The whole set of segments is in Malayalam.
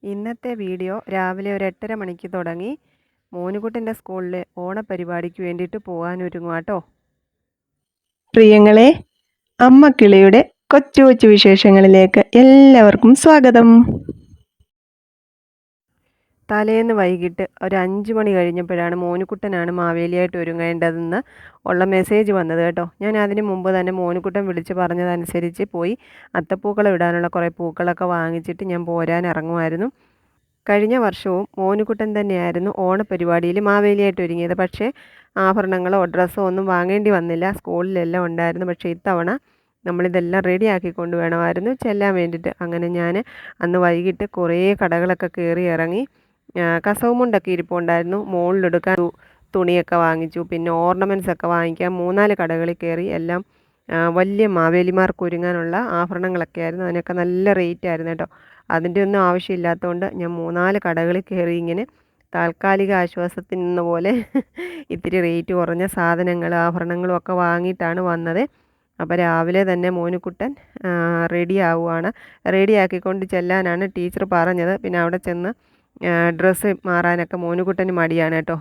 ഇന്നത്തെ വീഡിയോ രാവിലെ ഒരു 8:30 മണിക്ക് തുടങ്ങി. മോനുകുട്ടൻ്റെ സ്കൂളിലെ ഓണപരിപാടിക്ക് വേണ്ടിയിട്ട് പോകാനൊരുങ്ങുവാട്ടോ. പ്രിയങ്ങളെ, അമ്മ കിളിയുടെ കൊച്ചു കൊച്ചു വിശേഷങ്ങളിലേക്ക് എല്ലാവർക്കും സ്വാഗതം. തലേന്ന് വൈകിട്ട് ഒരു 5 മണി കഴിഞ്ഞപ്പോഴാണ് മോനുകുട്ടനാണ് മാവേലിയായിട്ട് ഒരുങ്ങേണ്ടതെന്ന് ഉള്ള മെസ്സേജ് വന്നത് കേട്ടോ. ഞാൻ അതിന് മുമ്പ് തന്നെ മോനുകുട്ടൻ വിളിച്ച് പറഞ്ഞതനുസരിച്ച് പോയി അത്തപ്പൂക്കളം ഇടാനുള്ള കുറേ പൂക്കളൊക്കെ വാങ്ങിച്ചിട്ട് ഞാൻ പോരാൻ ഇറങ്ങുമായിരുന്നു. കഴിഞ്ഞ വർഷവും മോനുകുട്ടൻ തന്നെയായിരുന്നു ഓണപരിപാടിയിൽ മാവേലിയായിട്ട് ഒരുങ്ങിയത്. പക്ഷേ ആഭരണങ്ങളോ ഡ്രസ്സോ ഒന്നും വാങ്ങേണ്ടി വന്നില്ല, സ്കൂളിലെല്ലാം ഉണ്ടായിരുന്നു. പക്ഷേ ഇത്തവണ നമ്മളിതെല്ലാം റെഡിയാക്കിക്കൊണ്ട് വേണമായിരുന്നു ചെല്ലാൻ വേണ്ടിയിട്ട്. അങ്ങനെ ഞാൻ അന്ന് വൈകിട്ട് കുറേ കടകളൊക്കെ കയറി ഇറങ്ങി. കസവ് മുണ്ടൊക്കെ ഇരിപ്പുണ്ടായിരുന്നു, മുകളിലെടുക്കാൻ തുണിയൊക്കെ വാങ്ങിച്ചു. പിന്നെ ഓർണമെൻറ്റ്സ് ഒക്കെ വാങ്ങിക്കാൻ 3-4 കടകളിൽ കയറി. എല്ലാം വലിയ മാവേലിമാർക്ക് ഒരുങ്ങാനുള്ള ആഭരണങ്ങളൊക്കെ ആയിരുന്നു. അതിനൊക്കെ നല്ല റേറ്റ് ആയിരുന്നു കേട്ടോ. അതിൻ്റെ ഒന്നും ആവശ്യമില്ലാത്തതുകൊണ്ട് ഞാൻ 3-4 കടകളിൽ കയറി ഇങ്ങനെ താൽക്കാലിക ആശ്വാസത്തിന് എന്ന പോലെ ഇത്തിരി റേറ്റ് കുറഞ്ഞ സാധനങ്ങൾ ആഭരണങ്ങളും ഒക്കെ വാങ്ങിയിട്ടാണ് വന്നത്. അപ്പോൾ രാവിലെ തന്നെ മോനുകുട്ടൻ റെഡി ആവുകയാണ്. റെഡിയാക്കിക്കൊണ്ട് ചെല്ലാനാണ് ടീച്ചർ പറഞ്ഞത്. പിന്നെ അവിടെ ചെന്ന് ഡ്രസ്സ് മാറാനൊക്കെ മോനുകുട്ടന് മടിയാണ് കേട്ടോ,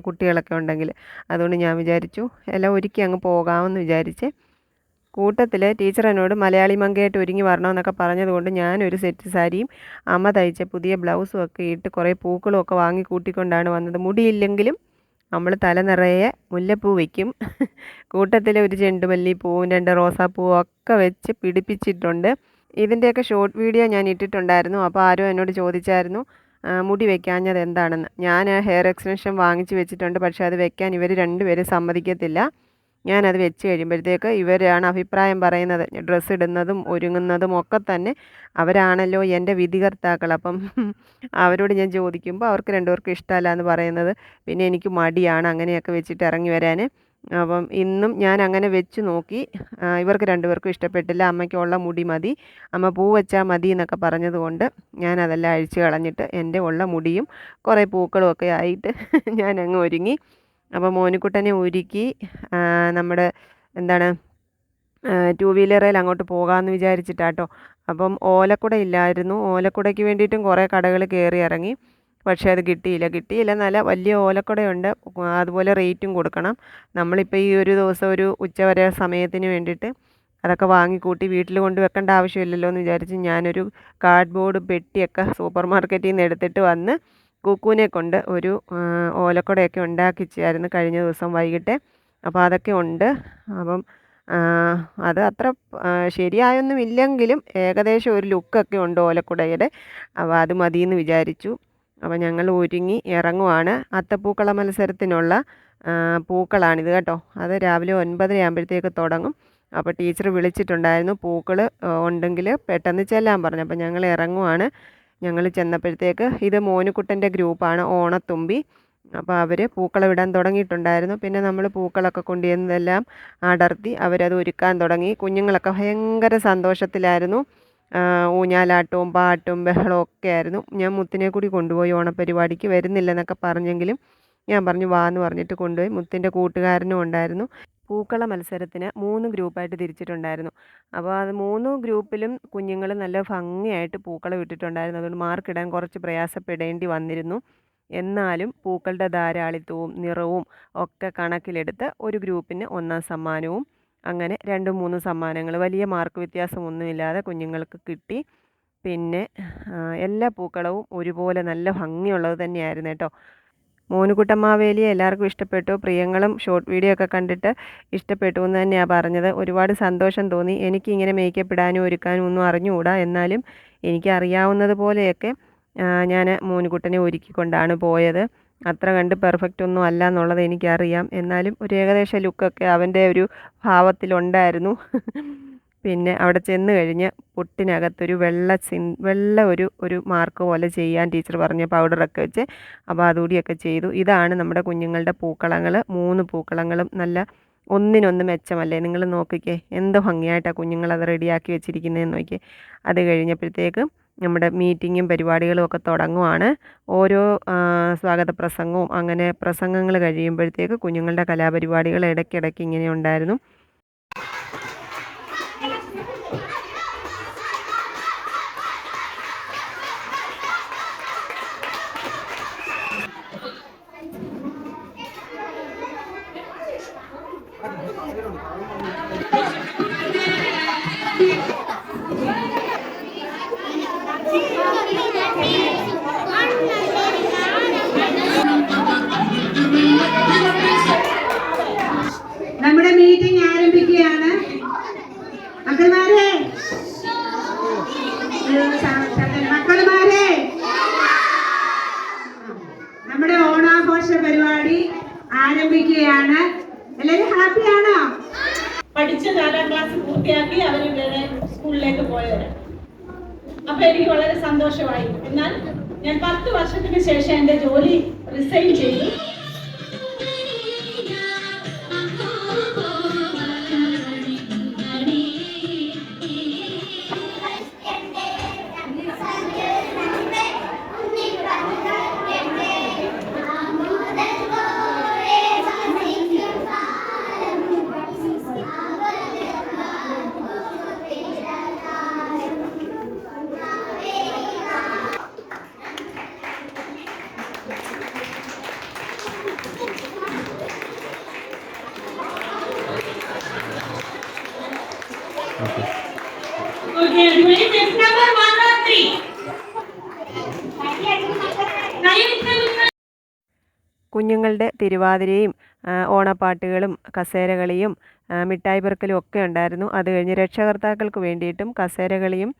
കുട്ടികളൊക്കെ ഉണ്ടെങ്കിൽ. അതുകൊണ്ട് ഞാൻ വിചാരിച്ചു എല്ലാം ഒരുക്കി അങ്ങ് പോകാമെന്ന് വിചാരിച്ച്. കൂട്ടത്തിൽ ടീച്ചർ എന്നോട് മലയാളി മങ്കയായിട്ട് ഒരുങ്ങി വരണമെന്നൊക്കെ പറഞ്ഞതുകൊണ്ട് ഞാനൊരു സെറ്റ് സാരിയും അമ്മ തയ്ച്ച പുതിയ ബ്ലൗസും ഒക്കെ ഇട്ട് കുറേ പൂക്കളും ഒക്കെ വാങ്ങി കൂട്ടിക്കൊണ്ടാണ് വന്നത്. മുടിയില്ലെങ്കിലും നമ്മൾ തല നിറയെ മുല്ലപ്പൂ വയ്ക്കും. കൂട്ടത്തിൽ ഒരു ചെണ്ടുമല്ലിപ്പൂവും 2 റോസാപ്പൂവും ഒക്കെ വെച്ച് പിടിപ്പിച്ചിട്ടുണ്ട്. ഇതിൻ്റെയൊക്കെ ഷോർട്ട് വീഡിയോ ഞാൻ ഇട്ടിട്ടുണ്ടായിരുന്നു. അപ്പോൾ ആരോ എന്നോട് ചോദിച്ചായിരുന്നു മുടി വെക്കാഞ്ഞത് എന്താണെന്ന്. ഞാൻ ഹെയർ എക്സ്റ്റൻഷൻ വാങ്ങിച്ച് വെച്ചിട്ടുണ്ട്, പക്ഷേ അത് വെക്കാൻ ഇവർ രണ്ടുപേരും സമ്മതിക്കത്തില്ല. ഞാനത് വെച്ച് കഴിയുമ്പോഴത്തേക്ക് ഇവരാണ് അഭിപ്രായം പറയുന്നത്. ഡ്രസ്സ് ഇടുന്നതും ഒരുങ്ങുന്നതും ഒക്കെ തന്നെ അവരാണല്ലോ എൻ്റെ വിധികർത്താക്കൾ. അപ്പം അവരോട് ഞാൻ ചോദിക്കുമ്പോൾ അവർക്ക് രണ്ടുപേർക്കും ഇഷ്ടമല്ല എന്ന് പറയുന്നത്. പിന്നെ എനിക്ക് മടിയാണ് അങ്ങനെയൊക്കെ വെച്ചിട്ട് ഇറങ്ങി വരാൻ. അപ്പം ഇന്നും ഞാൻ അങ്ങനെ വെച്ച് നോക്കി. ഇവർക്ക് രണ്ടുപേർക്കും ഇഷ്ടപ്പെട്ടില്ല. അമ്മയ്ക്കുള്ള മുടി മതി, അമ്മ പൂ വെച്ചാൽ മതി എന്നൊക്കെ പറഞ്ഞതുകൊണ്ട് ഞാൻ അതെല്ലാം അഴിച്ച് കളഞ്ഞിട്ട് എൻ്റെ ഉള്ള മുടിയും കുറേ പൂക്കളും ഒക്കെ ആയിട്ട് ഞാൻ അങ്ങ് ഒരുങ്ങി. അപ്പോൾ മോനുകുട്ടനെ ഒരുക്കി നമ്മുടെ എന്താണ് 2 വീലറിൽ അങ്ങോട്ട് പോകാമെന്ന് വിചാരിച്ചിട്ടാട്ടോ. അപ്പം ഓലക്കുട ഇല്ലായിരുന്നു. ഓലക്കുടയ്ക്ക് വേണ്ടിയിട്ടും കുറേ കടകൾ കയറി ഇറങ്ങി. പക്ഷേ അത് കിട്ടിയില്ല. നല്ല വലിയ ഓലക്കുടയുണ്ട്, അതുപോലെ റേറ്റും കൊടുക്കണം. നമ്മളിപ്പോൾ ഈ ഒരു ദിവസം ഒരു ഉച്ചവരെ സമയത്തിന് വേണ്ടിയിട്ട് അതൊക്കെ വാങ്ങിക്കൂട്ടി വീട്ടിൽ കൊണ്ട് വെക്കേണ്ട ആവശ്യമില്ലല്ലോ എന്ന് വിചാരിച്ച് ഞാനൊരു കാർഡ്ബോർഡ് പെട്ടിയൊക്കെ സൂപ്പർ മാർക്കറ്റിൽ നിന്ന് എടുത്തിട്ട് വന്ന് കുക്കുവിനെ കൊണ്ട് ഒരു ഓലക്കുടയൊക്കെ ഉണ്ടാക്കിച്ചായിരുന്നു കഴിഞ്ഞ ദിവസം വൈകിട്ട്. അപ്പോൾ അതൊക്കെ ഉണ്ട്. അപ്പം അത് അത്ര ശരിയായൊന്നും ഇല്ലെങ്കിലും ഏകദേശം ഒരു ലുക്കൊക്കെ ഉണ്ട് ഓലക്കുടയുടെ. അപ്പോൾ അത് മതിയെന്ന് വിചാരിച്ചു. അപ്പോൾ ഞങ്ങൾ ഒരുങ്ങി ഇറങ്ങുവാണ്. അത്തപ്പൂക്കള മത്സരത്തിനുള്ള പൂക്കളാണിത് കേട്ടോ. അത് രാവിലെ 9:30 ആകുമ്പോഴത്തേക്ക് തുടങ്ങും. അപ്പോൾ ടീച്ചർ വിളിച്ചിട്ടുണ്ടായിരുന്നു, പൂക്കൾ ഉണ്ടെങ്കിൽ പെട്ടെന്ന് ചെല്ലാൻ പറഞ്ഞു. അപ്പോൾ ഞങ്ങൾ ഇറങ്ങുവാണ്. ഞങ്ങൾ ചെന്നപ്പോഴത്തേക്ക് ഇത് മോനുകുട്ടൻ്റെ ഗ്രൂപ്പാണ്, ഓണത്തുമ്പി. അപ്പോൾ അവർ പൂക്കളം ഇടാൻ തുടങ്ങിയിട്ടുണ്ടായിരുന്നു. പിന്നെ നമ്മൾ പൂക്കളൊക്കെ കൊണ്ടുവന്നതെല്ലാം അടർത്തി അവരത് ഒരുക്കാൻ തുടങ്ങി. കുഞ്ഞുങ്ങളൊക്കെ ഭയങ്കര സന്തോഷത്തിലായിരുന്നു. ഊഞ്ഞാലാട്ടവും പാട്ടും ബഹളവും ഒക്കെ ആയിരുന്നു. ഞാൻ മുത്തിനെ കൂടി കൊണ്ടുപോയി ഓണപ്പരിപാടിക്ക്. വരുന്നില്ലെന്നൊക്കെ പറഞ്ഞെങ്കിലും ഞാൻ പറഞ്ഞു വാ എന്ന് പറഞ്ഞിട്ട് കൊണ്ടുപോയി. മുത്തിൻ്റെ കൂട്ടുകാരനും ഉണ്ടായിരുന്നു. പൂക്കള മത്സരത്തിന് 3 ഗ്രൂപ്പായിട്ട് തിരിച്ചിട്ടുണ്ടായിരുന്നു. അപ്പോൾ അത് 3 ഗ്രൂപ്പിലും കുഞ്ഞുങ്ങൾ നല്ല ഭംഗിയായിട്ട് പൂക്കളം ഇട്ടിട്ടുണ്ടായിരുന്നു. അതുകൊണ്ട് മാർക്കിടാൻ കുറച്ച് പ്രയാസപ്പെടേണ്ടി വന്നിരുന്നു. എന്നാലും പൂക്കളുടെ ധാരാളിത്തവും നിറവും ഒക്കെ കണക്കിലെടുത്ത് ഒരു ഗ്രൂപ്പിന് 1-ാം സമ്മാനവും അങ്ങനെ 2-3 സമ്മാനങ്ങൾ വലിയ മാർക്ക് വ്യത്യാസമൊന്നുമില്ലാതെ കുഞ്ഞുങ്ങൾക്ക് കിട്ടി. പിന്നെ എല്ലാ പൂക്കളവും ഒരുപോലെ നല്ല ഭംഗിയുള്ളത് തന്നെയായിരുന്നു കേട്ടോ. മോനുകുട്ടൻ മാവേലിയെ എല്ലാവർക്കും ഇഷ്ടപ്പെട്ടു. പ്രിയങ്ങളും ഷോർട്ട് വീഡിയോ ഒക്കെ കണ്ടിട്ട് ഇഷ്ടപ്പെട്ടു എന്ന് തന്നെയാണ് പറഞ്ഞത്. ഒരുപാട് സന്തോഷം തോന്നി. എനിക്കിങ്ങനെ മേക്കപ്പ് ഇടാനും ഒരുക്കാനും ഒന്നും അറിഞ്ഞുകൂടാ. എന്നാലും എനിക്കറിയാവുന്നത് പോലെയൊക്കെ ഞാൻ മോനുകുട്ടനെ ഒരുക്കിക്കൊണ്ടാണ് പോയത്. അത്ര കണ്ട് പെർഫെക്റ്റ് ഒന്നും അല്ല എന്നുള്ളത് എനിക്കറിയാം. എന്നാലും ഒരു ഏകദേശ ലുക്കൊക്കെ അവൻ്റെ ഒരു ഭാവത്തിലുണ്ടായിരുന്നു. പിന്നെ അവിടെ ചെന്ന് കഴിഞ്ഞ് പൊട്ടിനകത്തൊരു വെള്ള ഒരു മാർക്ക് പോലെ ചെയ്യാൻ ടീച്ചർ പറഞ്ഞ് പൗഡറൊക്കെ വെച്ച്. അപ്പോൾ അതുകൂടിയൊക്കെ ചെയ്തു. ഇതാണ് നമ്മുടെ കുഞ്ഞുങ്ങളുടെ പൂക്കളങ്ങൾ. 3 പൂക്കളങ്ങളും നല്ല ഒന്നിനൊന്ന് മെച്ചമല്ലേ. നിങ്ങൾ നോക്കിക്കേ എന്ത് ഭംഗിയായിട്ടാണ് കുഞ്ഞുങ്ങളത് റെഡിയാക്കി വെച്ചിരിക്കുന്നതെന്ന് നോക്കിയേ. അത് കഴിഞ്ഞപ്പോഴത്തേക്ക് നമ്മുടെ മീറ്റിങ്ങും പരിപാടികളും ഒക്കെ തുടങ്ങുവാണ്. ഓരോ സ്വാഗത പ്രസംഗവും അങ്ങനെ പ്രസംഗങ്ങൾ കഴിയുമ്പോഴത്തേക്ക് കുഞ്ഞുങ്ങളുടെ കലാപരിപാടികൾ ഇടയ്ക്കിടയ്ക്ക് ഇങ്ങനെ ഉണ്ടായിരുന്നു. നമ്മുടെ മീറ്റിംഗ് ആരംഭിക്കുകയാണ്. മക്കളുമാരെ മക്കളുമാരെ നമ്മുടെ ഓണാഘോഷ പരിപാടി ആരംഭിക്കുകയാണ്. എല്ലാവരും ഹാപ്പിയാണോ? പഠിച്ച് 4ാം ക്ലാസ് പൂർത്തിയാക്കി അവരിവരെ സ്കൂളിലേക്ക് പോയവര്. അപ്പൊ എനിക്ക് വളരെ സന്തോഷമായി. എന്നാൽ ഞാൻ 10 വർഷത്തിന് ശേഷം എൻ്റെ ജോലി റിസൈൻ ചെയ്തു. Okay, everybody, test number 103. കുഞ്ഞുങ്ങളുടെ തിരുവാതിരയും ഓണപ്പാട്ടുകളും കസേരകളിയും മിഠായി പെറുക്കലും ഒക്കെ ഉണ്ടായിരുന്നു. അത് കഴിഞ്ഞ് രക്ഷകർത്താക്കൾക്ക് വേണ്ടിയിട്ടും കസേരകളിയും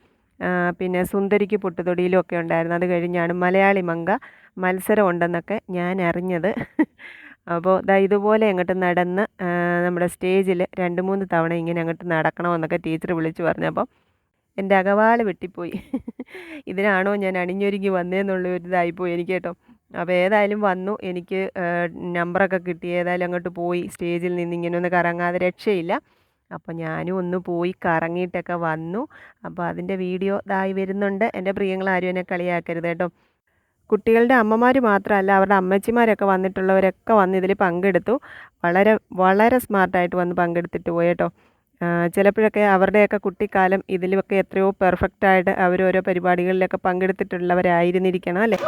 പിന്നെ സുന്ദരിക്ക് പൊട്ടുതൊടിയിലും ഒക്കെ ഉണ്ടായിരുന്നു. അത് കഴിഞ്ഞാണ് മലയാളി മങ്ക മത്സരം ഉണ്ടെന്നൊക്കെ ഞാൻ അറിഞ്ഞത്. അപ്പോൾ ഇതുപോലെ അങ്ങോട്ട് നടന്ന് നമ്മുടെ സ്റ്റേജിൽ 2-3 തവണ ഇങ്ങനെ അങ്ങോട്ട് നടക്കണമെന്നൊക്കെ ടീച്ചർ വിളിച്ചു പറഞ്ഞപ്പോൾ എൻ്റെ അകവാല് വെട്ടിപ്പോയി. ഇതിനാണോ ഞാൻ അണിഞ്ഞൊരുങ്ങി വന്നതെന്നുള്ളൊരു ഇതായിപ്പോയി എനിക്ക് കേട്ടോ. അപ്പോൾ ഏതായാലും വന്നു, എനിക്ക് നമ്പറൊക്കെ കിട്ടി. ഏതായാലും അങ്ങോട്ട് പോയി സ്റ്റേജിൽ നിന്ന് ഇങ്ങനെ ഒന്ന് കറങ്ങാതെ രക്ഷയില്ല. അപ്പോൾ ഞാനും ഒന്ന് പോയി കറങ്ങിയിട്ടൊക്കെ വന്നു. അപ്പോൾ അതിൻ്റെ വീഡിയോ വരുന്നുണ്ട്. എൻ്റെ പ്രിയങ്ങളാരും എന്നെ കളിയാക്കരുത് കേട്ടോ. കുട്ടികളുടെ അമ്മമാർ മാത്രമല്ല, അവരുടെ അമ്മച്ചിമാരൊക്കെ വന്നിട്ടുള്ളവരൊക്കെ വന്ന് ഇതിൽ പങ്കെടുത്തു. വളരെ വളരെ സ്മാർട്ടായിട്ട് വന്ന് പങ്കെടുത്തിട്ട് പോയി കേട്ടോ. ചിലപ്പോഴൊക്കെ അവരുടെയൊക്കെ കുട്ടിക്കാലം ഇതിലൊക്കെ എത്രയോ പെർഫെക്റ്റായിട്ട് അവരോരോ പരിപാടികളിലൊക്കെ പങ്കെടുത്തിട്ടുള്ളവരായിരുന്നിരിക്കണം അല്ലേ.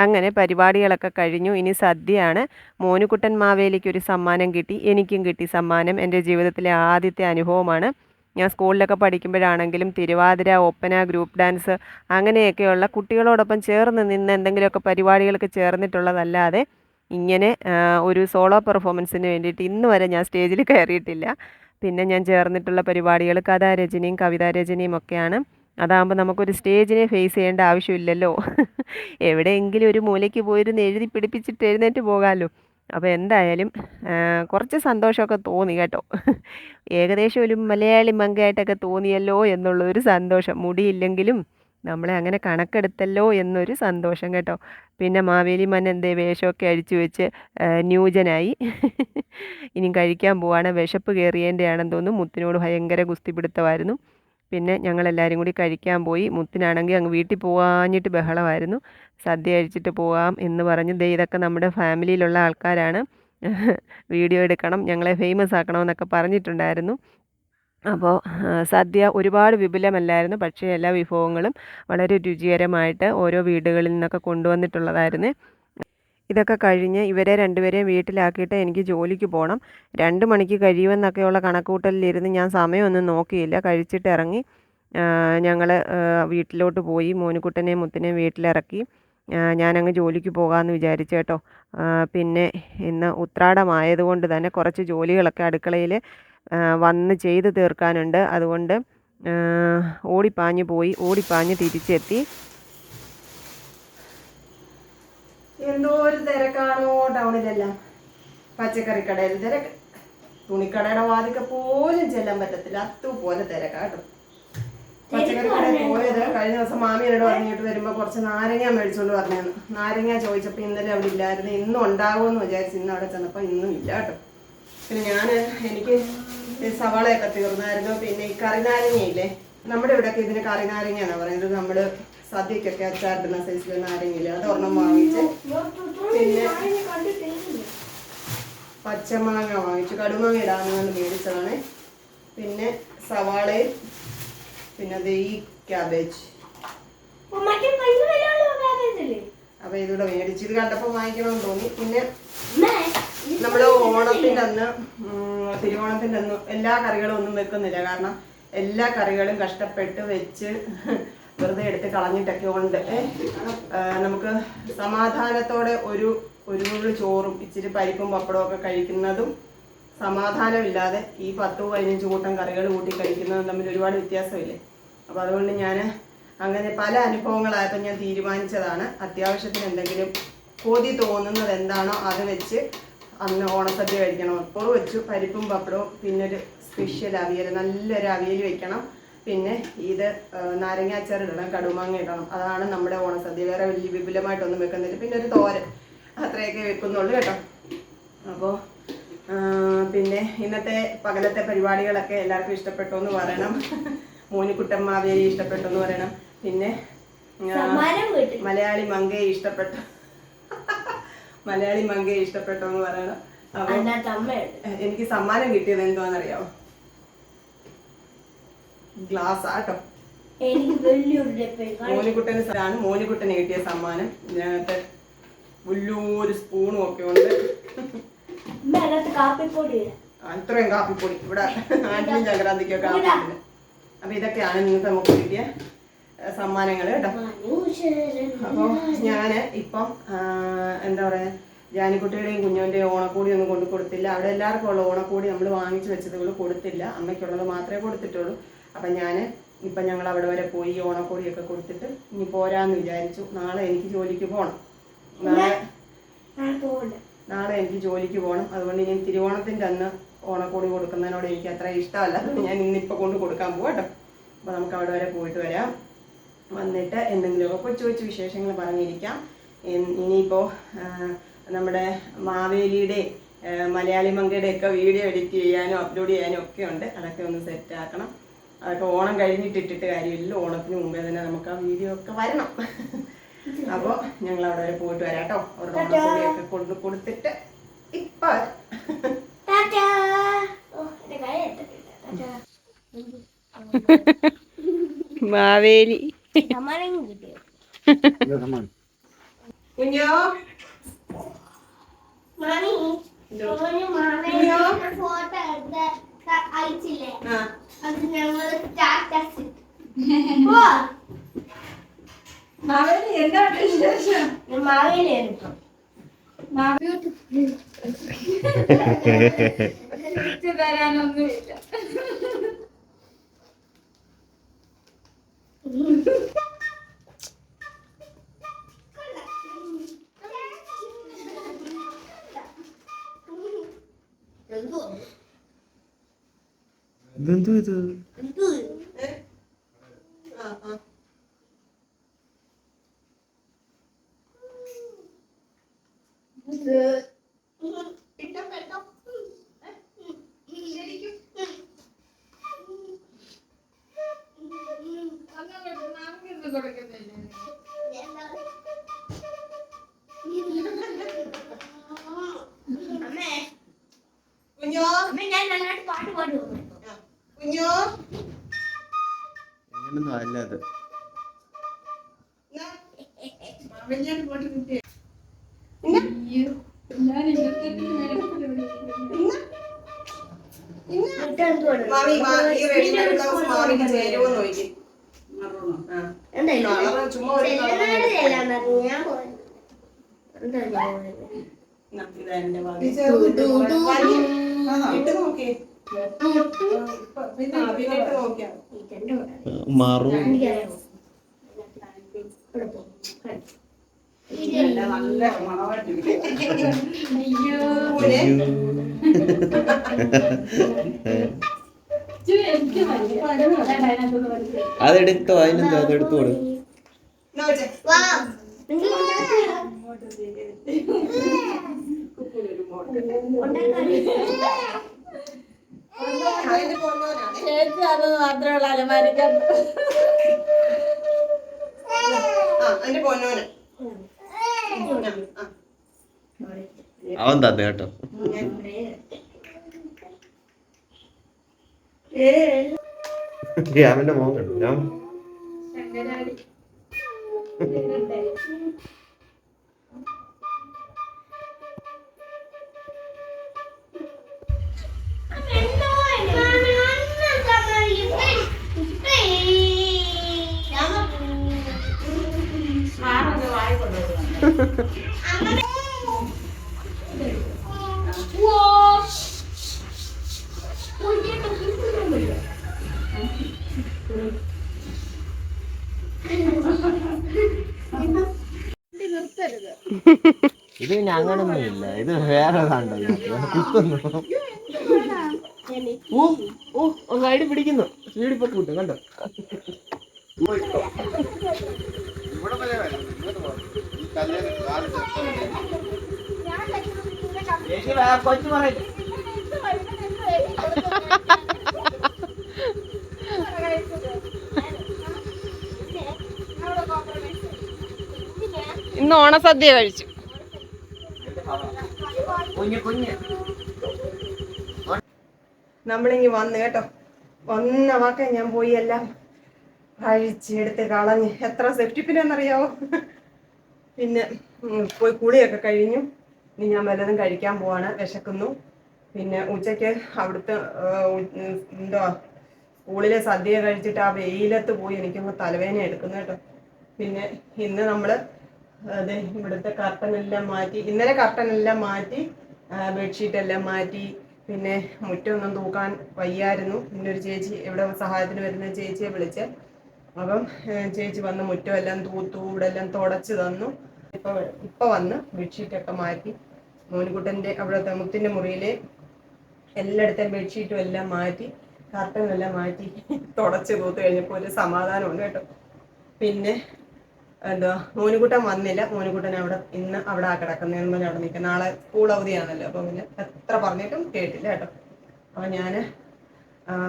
അങ്ങനെ പരിപാടികളൊക്കെ കഴിഞ്ഞു. ഇനി സദ്യയാണ്. മോനുകുട്ടൻ മാവേലിക്ക് ഒരു സമ്മാനം കിട്ടി, എനിക്കും കിട്ടി സമ്മാനം. എൻ്റെ ജീവിതത്തിലെ ആദ്യത്തെ അനുഭവമാണ്. ഞാൻ സ്കൂളിലൊക്കെ പഠിക്കുമ്പോഴാണെങ്കിലും തിരുവാതിര, ഒപ്പന, ഗ്രൂപ്പ് ഡാൻസ് അങ്ങനെയൊക്കെയുള്ള കുട്ടികളോടൊപ്പം ചേർന്ന് നിന്ന് എന്തെങ്കിലുമൊക്കെ പരിപാടികൾക്ക് ചേർന്നിട്ടുള്ളതല്ലാതെ ഇങ്ങനെ ഒരു സോളോ പെർഫോമൻസിന് വേണ്ടിയിട്ട് ഇന്ന് വരെ ഞാൻ സ്റ്റേജിൽ കയറിയിട്ടില്ല. പിന്നെ ഞാൻ ചേർന്നിട്ടുള്ള പരിപാടികൾ കഥാരചനയും കവിതാരചനയും ഒക്കെയാണ്. അതാകുമ്പോൾ നമുക്കൊരു സ്റ്റേജിനെ ഫേസ് ചെയ്യേണ്ട ആവശ്യമില്ലല്ലോ. എവിടെയെങ്കിലും ഒരു മൂലയ്ക്ക് പോയിരുന്ന് എഴുതി പിടിപ്പിച്ചിട്ട് എഴുന്നേറ്റ് പോകാമല്ലോ. അപ്പോൾ എന്തായാലും കുറച്ച് സന്തോഷമൊക്കെ തോന്നി കേട്ടോ. ഏകദേശം ഒരു മലയാളി മങ്കയായിട്ടൊക്കെ തോന്നിയല്ലോ എന്നുള്ളൊരു സന്തോഷം. മുടിയില്ലെങ്കിലും നമ്മളെ അങ്ങനെ കണക്കെടുത്തല്ലോ എന്നൊരു സന്തോഷം കേട്ടോ. പിന്നെ മാവേലി മന്നൻ്റെ വേഷമൊക്കെ അഴിച്ചു വെച്ച് ന്യൂജനായി. ഇനിയും കഴിക്കാൻ പോവാണ്. വിശപ്പ് കയറിയതിൻ്റെയാണെന്ന് തോന്നുന്നു. മുത്തിനോട് ഭയങ്കര ഗുസ്തിപിടുത്തമായിരുന്നു. പിന്നെ ഞങ്ങളെല്ലാവരും കൂടി കഴിക്കാൻ പോയി. മുത്തിനാണെങ്കിൽ അങ്ങ് വീട്ടിൽ പോകാഞ്ഞിട്ട് ബഹളമായിരുന്നു. സദ്യ കഴിച്ചിട്ട് പോകാം എന്ന് പറഞ്ഞ് ഇതൊക്കെ നമ്മുടെ ഫാമിലിയിലുള്ള ആൾക്കാരാണ്, വീഡിയോ എടുക്കണം, ഞങ്ങളെ ഫേമസ് ആക്കണമെന്നൊക്കെ പറഞ്ഞിട്ടുണ്ടായിരുന്നു. അപ്പോൾ സദ്യ ഒരുപാട് വിപുലമല്ലായിരുന്നു, പക്ഷേ എല്ലാ വിഭവങ്ങളും വളരെ രുചികരമായിട്ട് ഓരോ വീടുകളിൽ നിന്നൊക്കെ കൊണ്ടുവന്നിട്ടുള്ളതായിരുന്നു. ഇതൊക്കെ കഴിഞ്ഞ് ഇവരെ രണ്ടുപേരെയും വീട്ടിലാക്കിയിട്ട് എനിക്ക് ജോലിക്ക് പോകണം. 2 മണിക്ക് കഴിയുമെന്നൊക്കെയുള്ള കണക്കൂട്ടലിലിരുന്ന് ഞാൻ സമയമൊന്നും നോക്കിയില്ല. കഴിച്ചിട്ട് ഇറങ്ങി. ഞങ്ങൾ വീട്ടിലോട്ട് പോയി. മോനുകുട്ടനെയും മുത്തിനെയും വീട്ടിലിറക്കി. ഞാനങ്ങ് ജോലിക്ക് പോകാമെന്ന് വിചാരിച്ചു കേട്ടോ. പിന്നെ ഇന്ന് ഉത്രാടമായതുകൊണ്ട് തന്നെ കുറച്ച് ജോലികളൊക്കെ അടുക്കളയിൽ വന്ന് ചെയ്ത് തീർക്കാനുണ്ട്. അതുകൊണ്ട് ഓടിപ്പാഞ്ഞ് പോയി ഓടിപ്പാഞ്ഞ് തിരിച്ചെത്തി. എന്തോ ഒരു തിരക്കാണോ ടൗണിലെല്ലാം. പച്ചക്കറി കടയിൽ തിരക്ക്, തുണിക്കടയുടെ വാതിക്ക പോലും ചെല്ലാൻ പറ്റത്തില്ല, അതുപോലെ തിരക്കാട്ടോ. പച്ചക്കറി കടയിൽ പോയത് കഴിഞ്ഞ ദിവസം മാമി എന്നോട് പറഞ്ഞിട്ട് വരുമ്പോൾ കുറച്ച് നാരങ്ങ മേടിച്ചോണ്ട് പറഞ്ഞായിരുന്നു. നാരങ്ങ ചോദിച്ചപ്പോൾ ഇന്നലെ അവിടെ ഇല്ലായിരുന്നു, ഇന്നും ഉണ്ടാകുമെന്ന് വിചാരിച്ചു. ഇന്ന് അവിടെ ചെന്നപ്പോൾ ഇന്നും ഇല്ല കേട്ടോ. പിന്നെ എനിക്ക് സവാളയൊക്കെ തീർന്നായിരുന്നു. പിന്നെ ഈ കറിനാരങ്ങയില്ലേ, നമ്മുടെ ഇവിടെയൊക്കെ ഇതിന് കറിനാരങ്ങ എന്നാണ് പറയുന്നത്. നമ്മൾ സദ്യക്കൊക്കെ അച്ചാറിടുന്ന സൈസിൽ നാരങ്ങയില്ല, അത് ഒരെണ്ണം വാങ്ങിച്ച്. പിന്നെ പച്ചമാങ്ങ വാങ്ങിച്ചു, കടുമാങ്ങ ഇടാമെന്ന് മേടിച്ചതാണ്. പിന്നെ സവാളയും പിന്നെ അത് ഈ ക്യാബേജ്, അപ്പൊ ഇതൂടെ മേടിച്ചു. ഇത് കണ്ടപ്പോൾ വാങ്ങിക്കണമെന്ന് തോന്നി. പിന്നെ നമ്മള് ഓണത്തിന്റെ അന്ന് തിരുവോണത്തിന്റെ അന്ന് എല്ലാ കറികളും ഒന്നും വെക്കുന്നില്ല. കാരണം എല്ലാ കറികളും കഷ്ടപ്പെട്ട് വെച്ച് വെറുതെ എടുത്ത് കളഞ്ഞിട്ടൊക്കെ ഉണ്ട്. നമുക്ക് സമാധാനത്തോടെ ഒരു ഉരുളി ചോറും ഇച്ചിരി പരിപ്പും പപ്പടവും ഒക്കെ കഴിക്കുന്നതും സമാധാനമില്ലാതെ ഈ 10-15 കൂട്ടം കറികൾ കൂട്ടി കഴിക്കുന്നതും തമ്മിൽ ഒരുപാട് വ്യത്യാസമില്ലേ. അപ്പോൾ അതുകൊണ്ട് ഞാൻ അങ്ങനെ പല അനുഭവങ്ങളായപ്പോൾ ഞാൻ തീരുമാനിച്ചതാണ്, അത്യാവശ്യത്തിന് എന്തെങ്കിലും കൊതി തോന്നുന്നത് എന്താണോ അത് വെച്ച് അന്ന് ഓണസദ്യ കഴിക്കണം. അപ്പോൾ വെച്ചു പരിപ്പും പപ്പടവും, പിന്നെ ഒരു സ്പെഷ്യൽ അവിയൽ, നല്ലൊരു അവിയൽ വെക്കണം. പിന്നെ ഇത് നാരങ്ങാച്ചാറിടണം, കടുമാങ്ങ ഇടണം. അതാണ് നമ്മുടെ ഓണസദ്യ. വേറെ വലിയ വിപുലമായിട്ടൊന്നും വെക്കുന്നില്ല. പിന്നെ ഒരു തോരൻ, അത്രയൊക്കെ വെക്കുന്നുള്ളൂ കേട്ടോ. അപ്പോൾ പിന്നെ ഇന്നത്തെ പകലത്തെ പരിപാടികളൊക്കെ എല്ലാവർക്കും ഇഷ്ടപ്പെട്ടു എന്ന് പറയണം. മോനിക്കുട്ടൻ മാവേലി ഇഷ്ടപ്പെട്ടു എന്ന് പറയണം. പിന്നെ മലയാളി മങ്കയെ ഇഷ്ടപ്പെട്ടു എന്ന് പറയണം. അപ്പൊ എനിക്ക് സമ്മാനം കിട്ടിയത് എന്താണെന്നറിയാമോ? ഗ്ലാസ് ആട്ടോ. മോനിക്കുട്ടന് കിട്ടിയ സമ്മാനം. ഇതിനകത്ത് വലിയൊരു സ്പൂണും ഒക്കെ ഉണ്ട്. അത്രയും കാപ്പിപ്പൊടി ഇവിടെ ആറ്റിലും സംക്രാന്തിക്കൊക്കെ ആവശ്യമില്ല. അപ്പൊ ഇതൊക്കെയാണ് നിങ്ങൾക്ക് നമുക്ക് കിട്ടിയ സമ്മാനങ്ങൾ കേട്ടോ. അപ്പോൾ ഞാൻ ഇപ്പം എന്താ പറയാ, ജാനിക്കുട്ടിയുടെയും കുഞ്ഞുവിൻ്റെയും ഓണക്കൂടി ഒന്നും കൊണ്ട് കൊടുത്തില്ല. അവിടെ എല്ലാവർക്കും ഉള്ള ഓണക്കൂടി നമ്മൾ വാങ്ങിച്ചു വെച്ചതുകൾ കൊടുത്തില്ല, അമ്മയ്ക്കുള്ളത് മാത്രമേ കൊടുത്തിട്ടുള്ളൂ. അപ്പം ഞങ്ങൾ അവിടെ വരെ പോയി ഓണക്കൂടിയൊക്കെ കൊടുത്തിട്ട് ഇനി പോരാന്ന് വിചാരിച്ചു. നാളെ എനിക്ക് ജോലിക്ക് പോകണം. നാളെ എനിക്ക് ജോലിക്ക് പോകണം. അതുകൊണ്ട് ഇനി തിരുവോണത്തിൻ്റെ അന്ന് ഓണക്കൂടി കൊടുക്കുന്നതിനോട് എനിക്ക് അത്ര ഇഷ്ടമല്ല. അതുകൊണ്ട് ഞാൻ ഇന്നിപ്പോൾ കൊണ്ട് കൊടുക്കാൻ പോകട്ടോ. അപ്പോൾ നമുക്ക് അവിടെ വരെ പോയിട്ട് വരാം. വന്നിട്ട് എന്തെങ്കിലുമൊക്കെ കൊച്ചു വിശേഷങ്ങൾ പറഞ്ഞിരിക്കാം. ഇനിയിപ്പോൾ നമ്മുടെ മാവേലിയുടെ മലയാളി മങ്കയുടെ ഒക്കെ വീഡിയോ എഡിറ്റ് ചെയ്യാനും അപ്ലോഡ് ചെയ്യാനും ഒക്കെ ഉണ്ട്. അതൊക്കെ ഒന്ന് സെറ്റ് ആക്കണം. അതൊക്കെ ഓണം കഴിഞ്ഞിട്ടിട്ടിട്ട് കാര്യമില്ല, ഓണത്തിന് മുമ്പേ തന്നെ നമുക്ക് ആ വീഡിയോ ഒക്കെ വരണം. അപ്പോൾ ഞങ്ങൾ അവിടെ വരെ പോയിട്ട് വരാം കേട്ടോ. അവരുടെ ഓണക്കൂടിയൊക്കെ കൊണ്ട് കൊടുത്തിട്ട് ഇപ്പം മാവേലി കുഞ്ഞോ അയച്ചില്ലേ, അത് ഞങ്ങൾ മാവേലി എന്താണ് വിശേഷം? മാവേലിയായിരുന്നു. തരാനൊന്നുമില്ല. ഇതെന്തോ ഇത്? എങ്ങനൊന്നും അല്ല അത്. കളറ് ചുമ്മാ ഒരു കളറ് ചെല്ലാൻ പറഞ്ഞു ഞാൻ പോയി എന്താ ഞാൻ പോയത്? ഇതാ എന്റെ വക. ഇട്ട് നോക്കി പിന്നെ ഇട്ട് നോക്കിയാ ഇതെന്റെ കൂടെ. മാറും. എനിക്കറിയാമോ? ഇവിടെ പോ. നല്ല മണമായിട്ടിരിക്കും. എനിക്ക് മതി. അതാ അതിനകത്തുനിന്ന് വലിച്ചത്. അതെടുത്തോ, അതിനെന്തോ അതെടുത്തു കൊടു. എന്നാ വെച്ചേ വാ. നിങ്ങൾ അതിന് പോന്നവനാണ്. ചേച്ചി അത് മാത്രമേ ഉള്ളൂ അലമാരിക്കകത്ത്. അതിന് പോന്നവന് അവൻ തന്നെ കേട്ടോ. രാമന്റെ മോൻ കണ്ടു. രാം ഇത് പിന്നെ അങ്ങനൊന്നും ഇല്ല. ഇത് വേറെ കണ്ടോ കുത്തുന്നു. സൈഡിൽ പിടിക്കുന്നു. സ്പീഡിൽ പൊക്കി കിട്ടും കണ്ടോ. കൊച്ചു പറയില്ല. ഇന്ന് ഓണസദ്യ കഴിച്ചു. നമ്മളിങ്ങി വന്ന് കേട്ടോ. വന്ന വാക്കെ ഞാൻ പോയി എല്ലാം കഴിച്ചെടുത്ത് കളഞ്ഞ്. എത്ര സേഫ്റ്റി പിന്നെന്നറിയാവോ. പിന്നെ പോയി കുളിയൊക്കെ കഴിഞ്ഞു. ഇനി ഞാൻ വല്ലതും കഴിക്കാൻ പോവാണ്. വിശക്കുന്നു. പിന്നെ ഉച്ചയ്ക്ക് അവിടുത്തെ എന്തുവാ സ്കൂളിലെ സദ്യ കഴിച്ചിട്ട് ആ വെയിലത്ത് പോയി എനിക്കൊന്ന് തലവേദന എടുക്കുന്നു കേട്ടോ. പിന്നെ ഇന്ന് നമ്മള് അതെ ഇവിടുത്തെ കർട്ടനെല്ലാം മാറ്റി. ഇന്നലെ കർട്ടനെല്ലാം മാറ്റി, ബെഡ്ഷീറ്റ് എല്ലാം മാറ്റി. പിന്നെ മുറ്റമൊന്നും തൂക്കാൻ വയ്യായിരുന്നു. പിന്നെ ഒരു ചേച്ചി ഇവിടെ സഹായത്തിന് വരുന്ന ചേച്ചിയെ വിളിച്ച്. അപ്പം ചേച്ചി വന്ന് മുറ്റം എല്ലാം തൂത്തു, ഇവിടെ എല്ലാം തുടച്ച് തന്നു. ഇപ്പൊ വന്ന് ബെഡ്ഷീറ്റൊക്കെ മാറ്റി. മോനുകുട്ടൻ്റെ അവിടുത്തെ മുത്തിൻ്റെ മുറിയിലെ എല്ലായിടത്തെയും ബെഡ്ഷീറ്റും എല്ലാം മാറ്റി, കർട്ടനെല്ലാം മാറ്റി തുടച്ച് തൂത്ത് കഴിഞ്ഞപ്പോൾ ഒരു സമാധാനമുണ്ട് കേട്ടോ. പിന്നെ എന്താ മോനുകുട്ടൻ വന്നില്ല. മോനുകുട്ടൻ ഇന്ന് അവിടെ കിടക്കുന്നതെന്ന് പറഞ്ഞ് അവിടെ നിൽക്കുക. നാളെ സ്കൂൾ അവധിയാണല്ലോ. അപ്പം പിന്നെ എത്ര പറഞ്ഞിട്ടും കേട്ടില്ല കേട്ടോ. അപ്പം ഞാൻ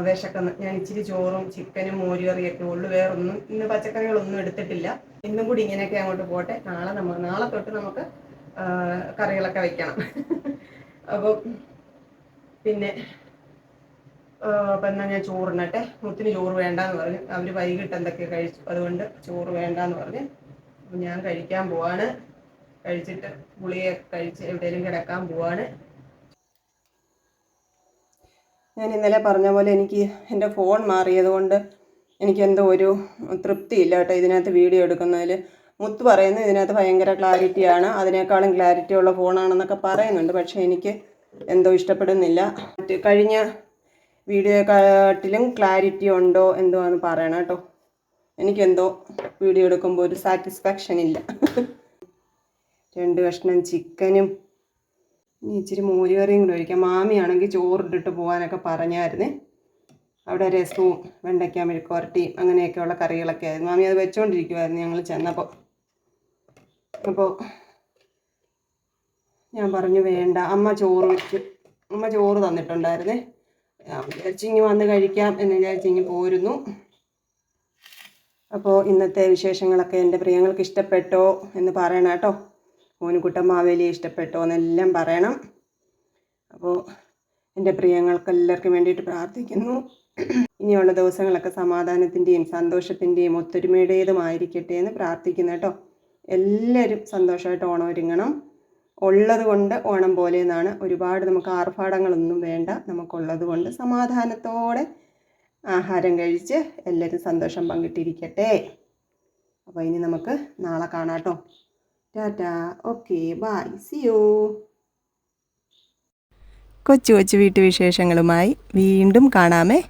വിശക്കുന്നു. ഞാൻ ഇച്ചിരി ചോറും ചിക്കനും മോരുകറിയൊക്കെ ഉള്ളു. വേറൊന്നും ഇന്ന് പച്ചക്കറികളൊന്നും എടുത്തിട്ടില്ല. ഇന്നും കൂടി ഇങ്ങനെയൊക്കെ അങ്ങോട്ട് പോട്ടെ. നാളെ തൊട്ട് നമുക്ക് കറികളൊക്കെ വെക്കണം. അപ്പോൾ പിന്നെ അപ്പം എന്നാൽ ഞാൻ ചോറിനട്ടെ. മുത്തിന് ചോറ് വേണ്ടാന്ന് പറഞ്ഞു. അവർ വൈകിട്ട് എന്തൊക്കെ കഴിച്ചു, അതുകൊണ്ട് ചോറ് വേണ്ടാന്ന് പറഞ്ഞ് ഞാൻ കഴിക്കാൻ പോവാണ്. കഴിച്ചിട്ട് ഗുളികയൊക്കെ കഴിച്ച് എവിടെയെങ്കിലും കിടക്കാൻ പോവാണ്. ഞാൻ ഇന്നലെ പറഞ്ഞ പോലെ എനിക്ക് എൻ്റെ ഫോൺ മാറിയത് കൊണ്ട് എനിക്കെന്തോ ഒരു തൃപ്തിയില്ല കേട്ടോ ഇതിനകത്ത് വീഡിയോ എടുക്കുന്നതിൽ. മുത്ത് പറയുന്നു ഇതിനകത്ത് ഭയങ്കര ക്ലാരിറ്റിയാണ്, അതിനേക്കാളും ക്ലാരിറ്റി ഉള്ള ഫോണാണെന്നൊക്കെ പറയുന്നുണ്ട്. പക്ഷേ എനിക്ക് എന്തോ ഇഷ്ടപ്പെടുന്നില്ല. കഴിഞ്ഞ വീഡിയോയെക്കാട്ടിലും ക്ലാരിറ്റി ഉണ്ടോ എന്തോ എന്ന് പറയണം കേട്ടോ. എനിക്കെന്തോ വീഡിയോ എടുക്കുമ്പോൾ ഒരു സാറ്റിസ്ഫാക്ഷൻ ഇല്ല. 2 കഷ്ണം ചിക്കനും ഇനി ഇച്ചിരി മോരുകറിയും കൂടെ ഒഴിക്കാം. മാമിയാണെങ്കിൽ ചോറിട്ടിട്ട് പോകാനൊക്കെ പറഞ്ഞായിരുന്നേ. അവിടെ രസവും വെണ്ടയ്ക്ക മെഴുക്കുവരട്ടിയും അങ്ങനെയൊക്കെയുള്ള കറികളൊക്കെ ആയിരുന്നു. മാമി അത് വെച്ചുകൊണ്ടിരിക്കുമായിരുന്നു ഞങ്ങൾ ചെന്നപ്പോൾ. അപ്പോൾ ഞാൻ പറഞ്ഞു വേണ്ട, അമ്മ ചോറ് തന്നിട്ടുണ്ടായിരുന്നേ. വിചാരിച്ചിങ്ങി വന്ന് കഴിക്കാം എന്ന് വിചാരിച്ചിങ്ങി പോരുന്നു. അപ്പോൾ ഇന്നത്തെ വിശേഷങ്ങളൊക്കെ എൻ്റെ പ്രിയങ്ങൾക്ക് ഇഷ്ടപ്പെട്ടോ എന്ന് പറയണം കേട്ടോ. മോനുകുട്ടൻ മാവേലിയെ ഇഷ്ടപ്പെട്ടോ എന്നെല്ലാം പറയണം. അപ്പോൾ എൻ്റെ പ്രിയങ്ങൾക്കെല്ലാവർക്കും വേണ്ടിയിട്ട് പ്രാർത്ഥിക്കുന്നു. ഇനിയുള്ള ദിവസങ്ങളൊക്കെ സമാധാനത്തിൻ്റെയും സന്തോഷത്തിൻ്റെയും ഒത്തൊരുമയുടേതുമായിരിക്കട്ടെ എന്ന് പ്രാർത്ഥിക്കുന്നു കേട്ടോ. എല്ലാവരും സന്തോഷമായിട്ട് ഓണം ഒരുങ്ങണം. ഉള്ളത് കൊണ്ട് ഓണം പോലെ എന്നാണ്. ഒരുപാട് നമുക്ക് ആർഭാടങ്ങളൊന്നും വേണ്ട. നമുക്കുള്ളത് കൊണ്ട് സമാധാനത്തോടെ ആഹാരം കഴിച്ച് എല്ലാവരും സന്തോഷം പങ്കിട്ടിരിക്കട്ടെ. അപ്പോൾ ഇനി നമുക്ക് നാളെ കാണാം കേട്ടോ. Tata. Okay bye. See you. കൊച്ചു കൊച്ചു വീട്ടുവിശേഷങ്ങളുമായി വീണ്ടും കാണാമേ.